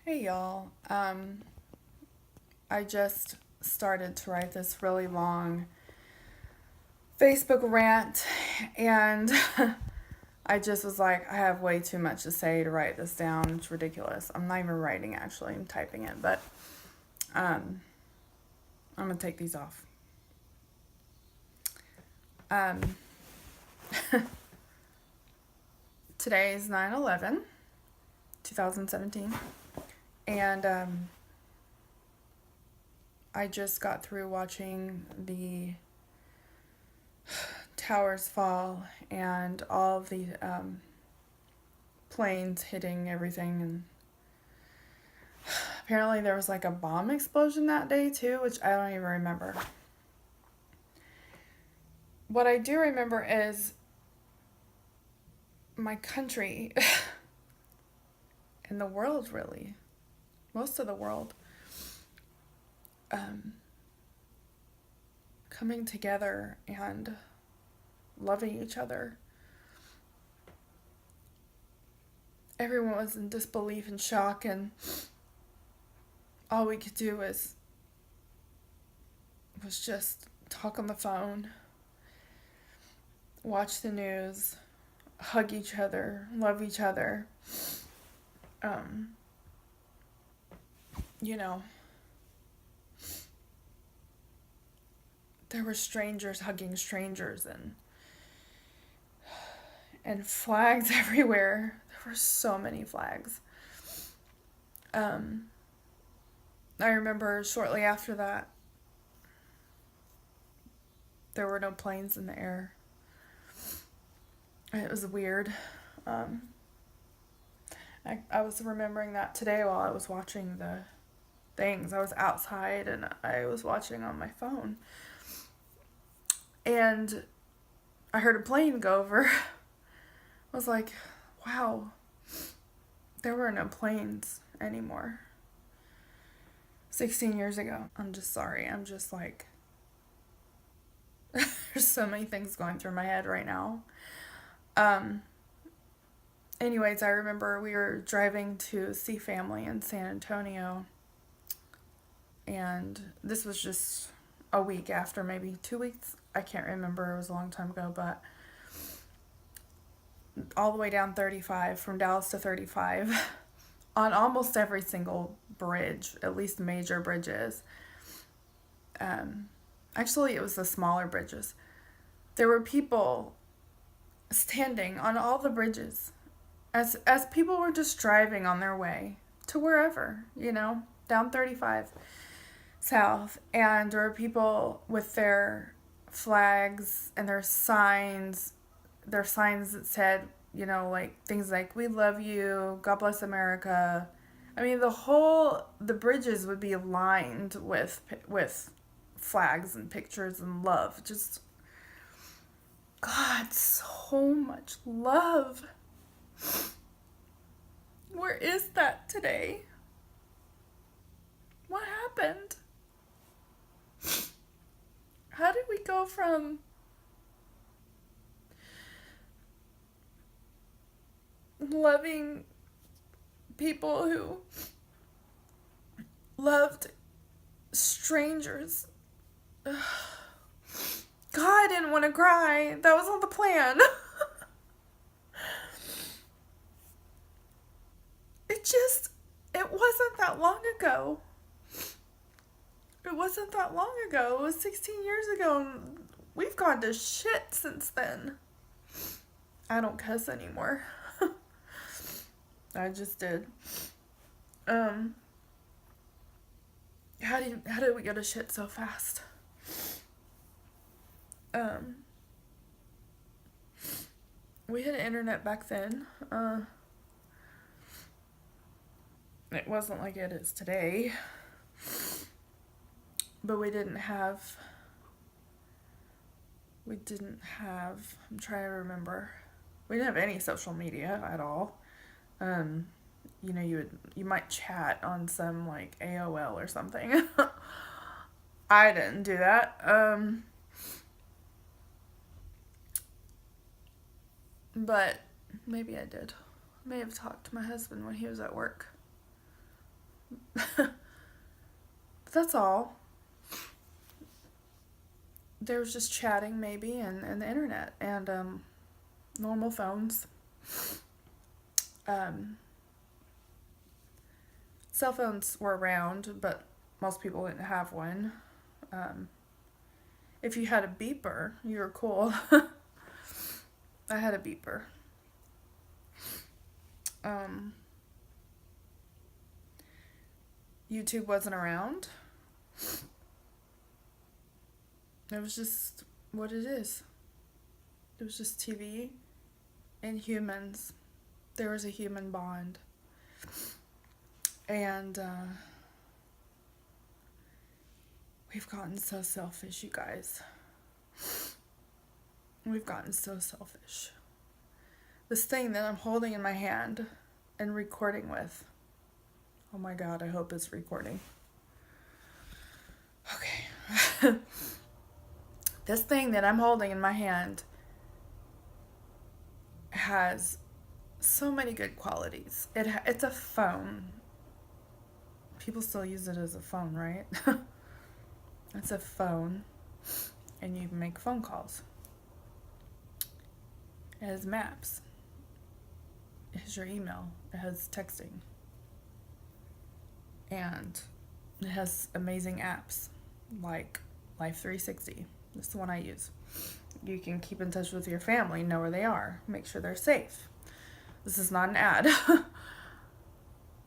Hey y'all. I just started to write this really long Facebook rant and I just was like, I have way too much to say to write this down. It's ridiculous. I'm not even writing actually, I'm typing it, but um I'm gonna take these off. Um Today is 9/11, 2017, and I just got through watching the towers fall and all of the planes hitting everything, and apparently there was like a bomb explosion that day too, which I don't even remember. What I do remember is my country and the world, really, most of the world, um, coming together and loving each other. Everyone was in disbelief and shock, and all we could do was just talk on the phone, watch the news, hug each other, love each other. Um, you know, there were strangers hugging strangers and flags everywhere. There were so many flags. Um, I remember shortly after that, there were no planes in the air. It was weird. Um, I was remembering that today while I was watching the things. I was outside and I was watching on my phone. And I heard a plane go over. I was like, wow, there were no planes anymore. 16 years ago. I'm just sorry. I'm just like, there's so many things going through my head right now. Um, Anyways, I remember we were driving to see family in San Antonio, and this was just a week after, maybe 2 weeks. I can't remember. It was a long time ago, but all the way down 35, from Dallas to 35, on almost every single bridge, at least major bridges. Um, Actually, it was the smaller bridges. There were people standing on all the bridges as people were just driving on their way to wherever, down 35 south, and there were people with their flags and their signs that said, like things like "We love you," "God bless America." I mean, the bridges would be lined with flags and pictures and love. Just God, so much love. Where is that today? What happened? How did we go from loving people who loved strangers? God, I didn't want to cry. That was not the plan. It wasn't that long ago. It wasn't that long ago. It was 16 years ago, and we've gone to shit since then. I don't cuss anymore. I just did. Um, how did we go to shit so fast? Um, we had internet back then. It wasn't like it is today. But I'm trying to remember. We didn't have any social media at all. Um, you might chat on some like AOL or something. I didn't do that. But maybe I did. I may have talked to my husband when he was at work. that's all. There was just chatting maybe and the internet and normal phones. Cell phones were around, but most people didn't have one. If you had a beeper, you were cool. I had a beeper. YouTube wasn't around. It was just what it is. It was just TV and humans. There was a human bond. And we've gotten so selfish, you guys. We've gotten so selfish. This thing that I'm holding in my hand and recording with. Oh my God, I hope it's recording. Okay. This thing that I'm holding in my hand has so many good qualities. It's a phone. People still use it as a phone, right? It's a phone, and you make phone calls. It has maps. It has your email. It has texting. And it has amazing apps like Life 360. That's the one I use. You can keep in touch with your family, know where they are, make sure they're safe. This is not an ad.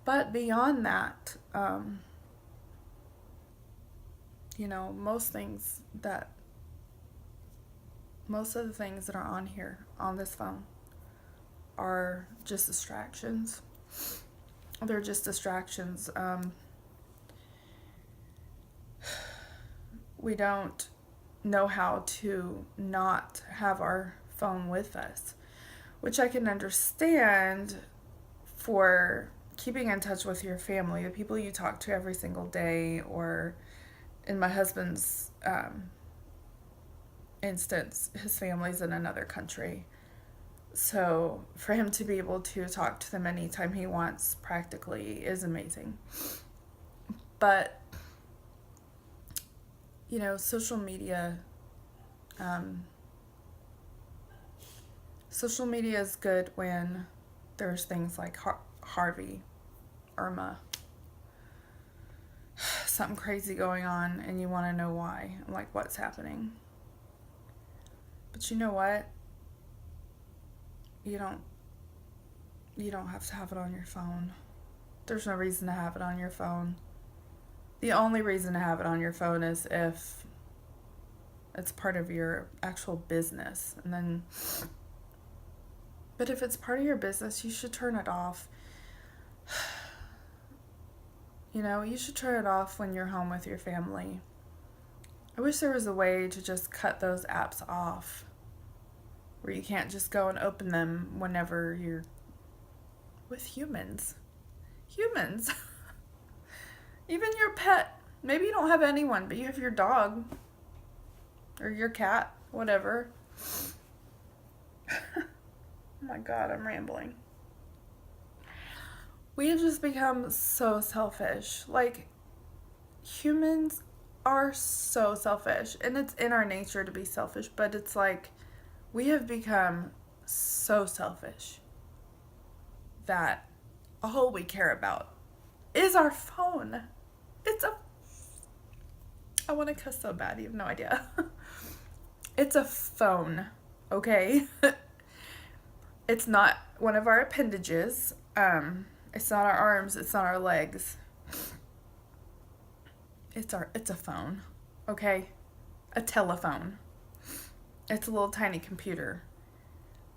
But beyond that, most of the things that are on here, on this phone, are just distractions. They're just distractions. We don't know how to not have our phone with us, which I can understand for keeping in touch with your family, the people you talk to every single day, or in my husband's instance, his family's in another country. So for him to be able to talk to them anytime he wants practically is amazing. But social media is good when there's things like Harvey, Irma, something crazy going on, and you want to know why, like what's happening. But you know what? You don't have to have it on your phone. There's no reason to have it on your phone. The only reason to have it on your phone is if it's part of your actual business. But if it's part of your business, you should turn it off. You should turn it off when you're home with your family. I wish there was a way to just cut those apps off, where you can't just go and open them whenever you're with humans. Humans. Even your pet. Maybe you don't have anyone, but you have your dog or your cat, whatever. Oh my God, I'm rambling. We have just become so selfish. Like, humans are so selfish, and it's in our nature to be selfish, but it's like we have become so selfish that all we care about is our phone. I want to cuss so bad, you have no idea. It's a phone, okay? It's not one of our appendages. It's not our arms, it's not our legs. It's a phone, okay? A telephone. It's a little tiny computer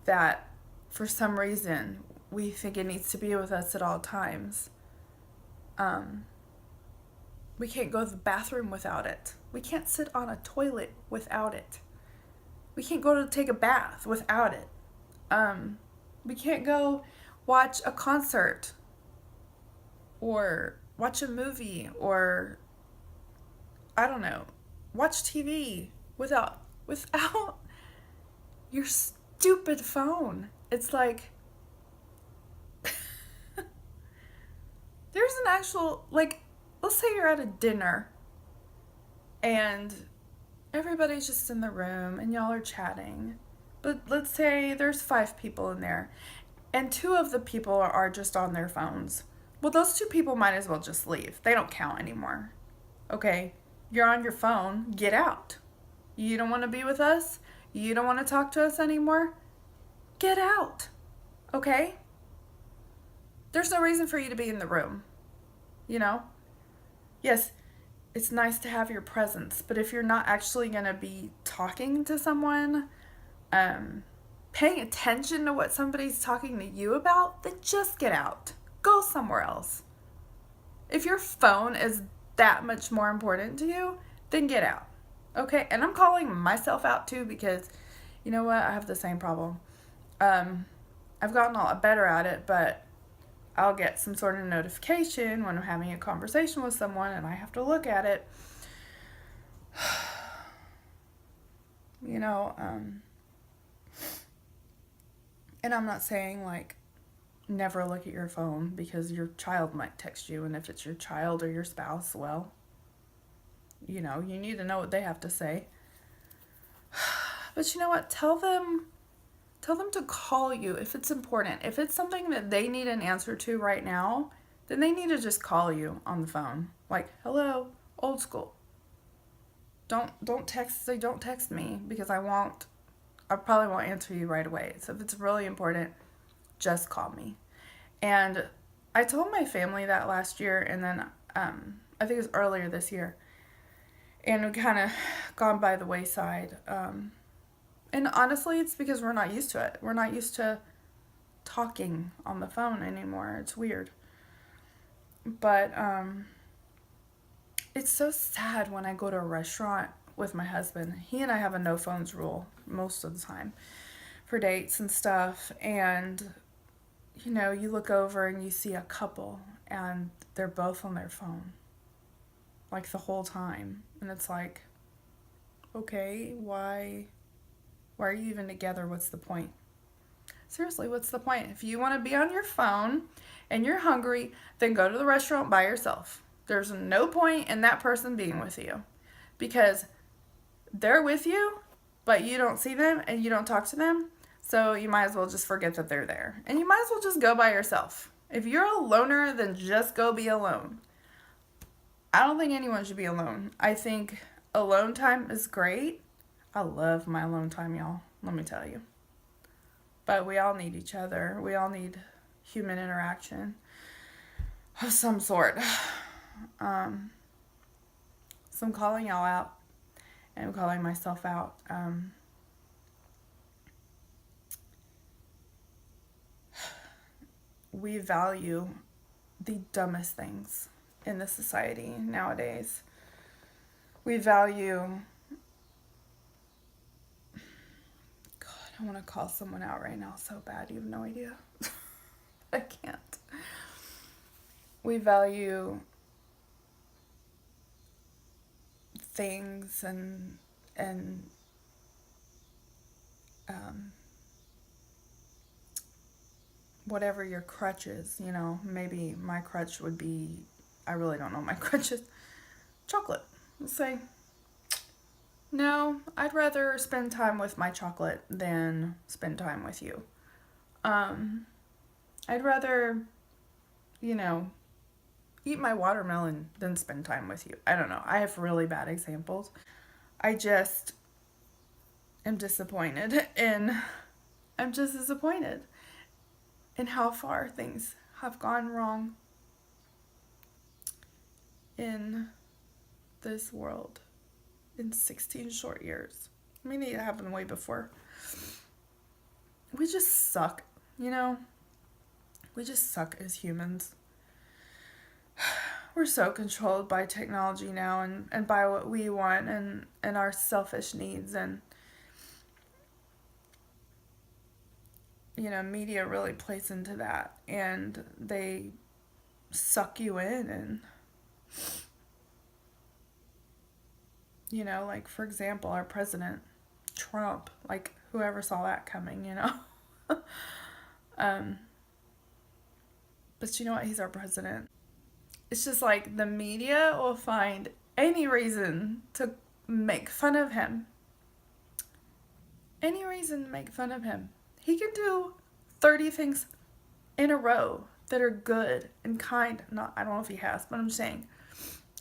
that, for some reason, we think it needs to be with us at all times. We can't go to the bathroom without it. We can't sit on a toilet without it. We can't go to take a bath without it. We can't go watch a concert or watch a movie or, I don't know, watch TV without your stupid phone. It's like, there's an actual, like, let's say you're at a dinner and everybody's just in the room and y'all are chatting. But let's say there's 5 people in there and 2 of the people are just on their phones. Well, those 2 people might as well just leave. They don't count anymore. Okay, you're on your phone, get out. You don't want to be with us? You don't want to talk to us anymore? Get out. Okay? There's no reason for you to be in the room. You know? Yes, it's nice to have your presence, but if you're not actually going to be talking to someone, paying attention to what somebody's talking to you about, then just get out. Go somewhere else. If your phone is that much more important to you, then get out. Okay? And I'm calling myself out too, because you know what? I have the same problem. I've gotten a lot better at it, but I'll get some sort of notification when I'm having a conversation with someone and I have to look at it. You know, and I'm not saying like never look at your phone, because your child might text you, and if it's your child or your spouse, well, you know, you need to know what they have to say. But you know what? Tell them to call you if it's important. If it's something that they need an answer to right now, then they need to just call you on the phone. Like, hello, old school. Don't text me, because I probably won't answer you right away. So if it's really important, just call me. And I told my family that last year, and then I think it was earlier this year. And we kind of gone by the wayside. And honestly, it's because we're not used to it. We're not used to talking on the phone anymore. It's weird. But it's so sad when I go to a restaurant with my husband. He and I have a no phones rule most of the time for dates and stuff. And, you know, you look over and you see a couple and they're both on their phone, like the whole time. And it's like, okay, why are you even together? What's the point? Seriously, what's the point? If you want to be on your phone and you're hungry, then go to the restaurant by yourself. There's no point in that person being with you, because they're with you, but you don't see them and you don't talk to them. So you might as well just forget that they're there. And you might as well just go by yourself. If you're a loner, then just go be alone. I don't think anyone should be alone. I think alone time is great. I love my alone time, y'all. Let me tell you. But we all need each other. We all need human interaction of some sort. So I'm calling y'all out, and I'm calling myself out. We value the dumbest things in the society nowadays. We value... God, I want to call someone out right now so bad. You have no idea. I can't. We value things and whatever your crutch is, you know. Maybe my crutch would be, I really don't know my crutch is, chocolate. Let's say, no, I'd rather spend time with my chocolate than spend time with you. I'd rather, you know, eat my watermelon than spend time with you. I don't know. I have really bad examples. I just am disappointed I'm just disappointed in how far things have gone wrong in this world in 16 short years. I mean, it happened way before. We just suck, you know? We just suck as humans. We're so controlled by technology now and by what we want and our selfish needs, and you know, media really plays into that, and they suck you in. And you know, like, for example, our president Trump, like, whoever saw that coming, you know? But you know what? He's our president. It's just like the media will find any reason to make fun of him. Any reason to make fun of him. He can do 30 things in a row that are good and kind. I don't know if he has, but I'm saying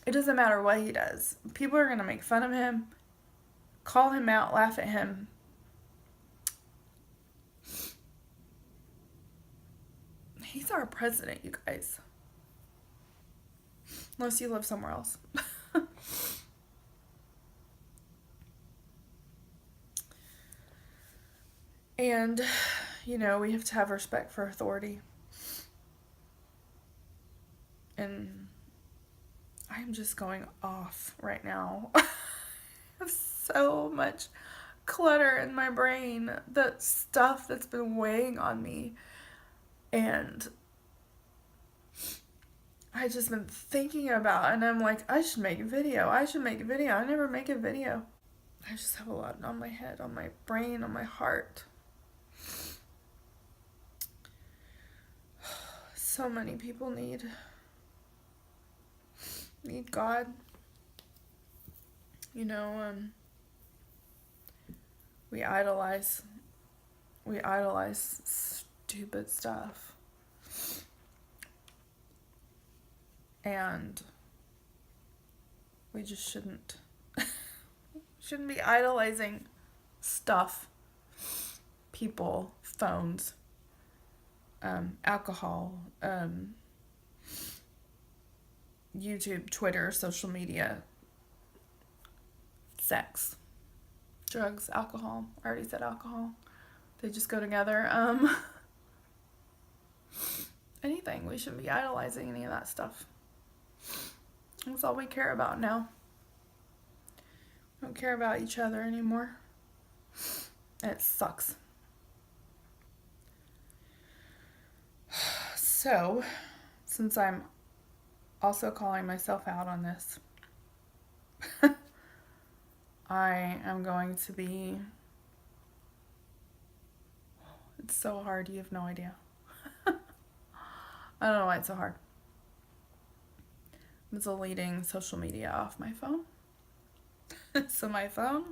it doesn't matter what he does. People are going to make fun of him, call him out, laugh at him. He's our president, you guys. Unless you live somewhere else. And, you know, we have to have respect for authority. And I'm just going off right now. I have so much clutter in my brain, the stuff that's been weighing on me. And I just been thinking about, and I'm like, I should make a video. I never make a video. I just have a lot on my head, on my brain, on my heart. So many people need God. You know, we idolize stupid stuff. And we just shouldn't be idolizing stuff, people, phones, alcohol, YouTube, Twitter, social media, sex, drugs, alcohol. I already said alcohol. They just go together. Anything. We shouldn't be idolizing any of that stuff. That's all we care about now. We don't care about each other anymore. And it sucks. So, since I'm also calling myself out on this, I am going to be... It's so hard, you have no idea. I don't know why it's so hard. I'm deleting social media off my phone. So my phone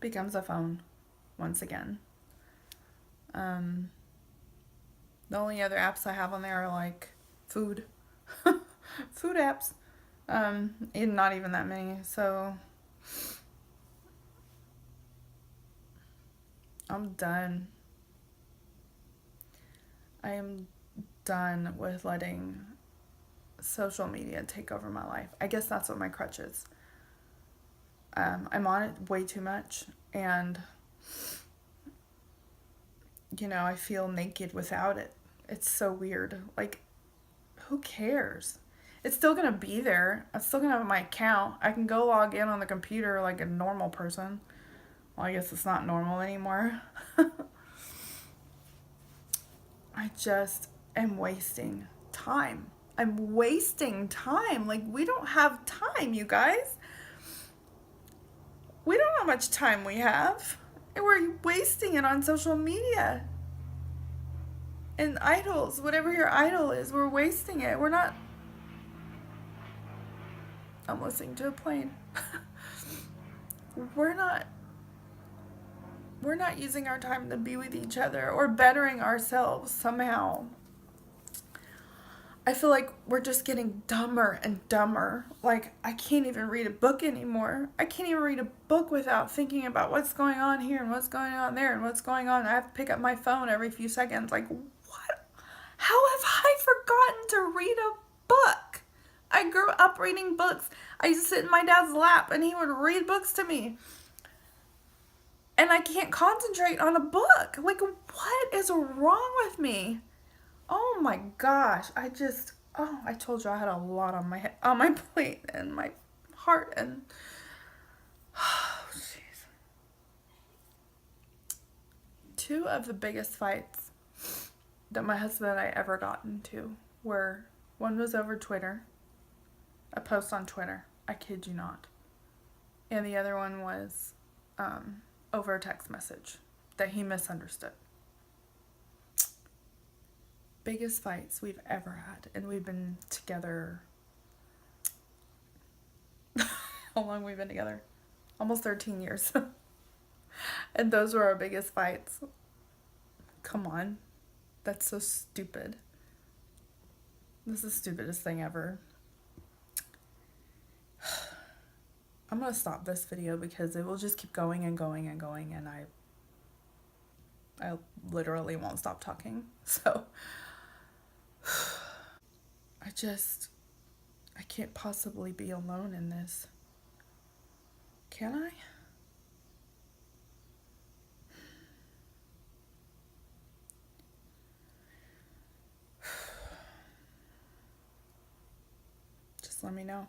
becomes a phone once again. The only other apps I have on there are like food apps. And not even that many. So I'm done. I am done with letting social media take over my life. I guess that's what my crutch is. I'm on it way too much, and you know, I feel naked without it. It's so weird. Like, who cares? It's still gonna be there. I'm still gonna have my account. I can go log in on the computer like a normal person. Well, I guess it's not normal anymore. I just am wasting time. I'm wasting time. Like, we don't have time, you guys. We don't know how much time we have. And we're wasting it on social media. And idols, whatever your idol is, we're wasting it. We're not... I'm listening to a plane. We're not using our time to be with each other or bettering ourselves somehow. I feel like we're just getting dumber and dumber. Like, I can't even read a book anymore. I can't even read a book without thinking about what's going on here and what's going on there and what's going on. I have to pick up my phone every few seconds. Like, what? How have I forgotten to read a book? I grew up reading books. I used to sit in my dad's lap and he would read books to me. And I can't concentrate on a book. Like, what is wrong with me? Oh my gosh, I told you I had a lot on my head, on my plate and my heart, and oh jeez. Two of the biggest fights that my husband and I ever got into were, one was over Twitter, a post on Twitter, I kid you not, and the other one was over a text message that he misunderstood. Biggest fights we've ever had, and we've been together how long we've been together. Almost 13 years. And those were our biggest fights. Come on. That's so stupid. This is the stupidest thing ever. I'm gonna stop this video because it will just keep going and going and going, and I literally won't stop talking. So I can't possibly be alone in this. Can I? Just let me know.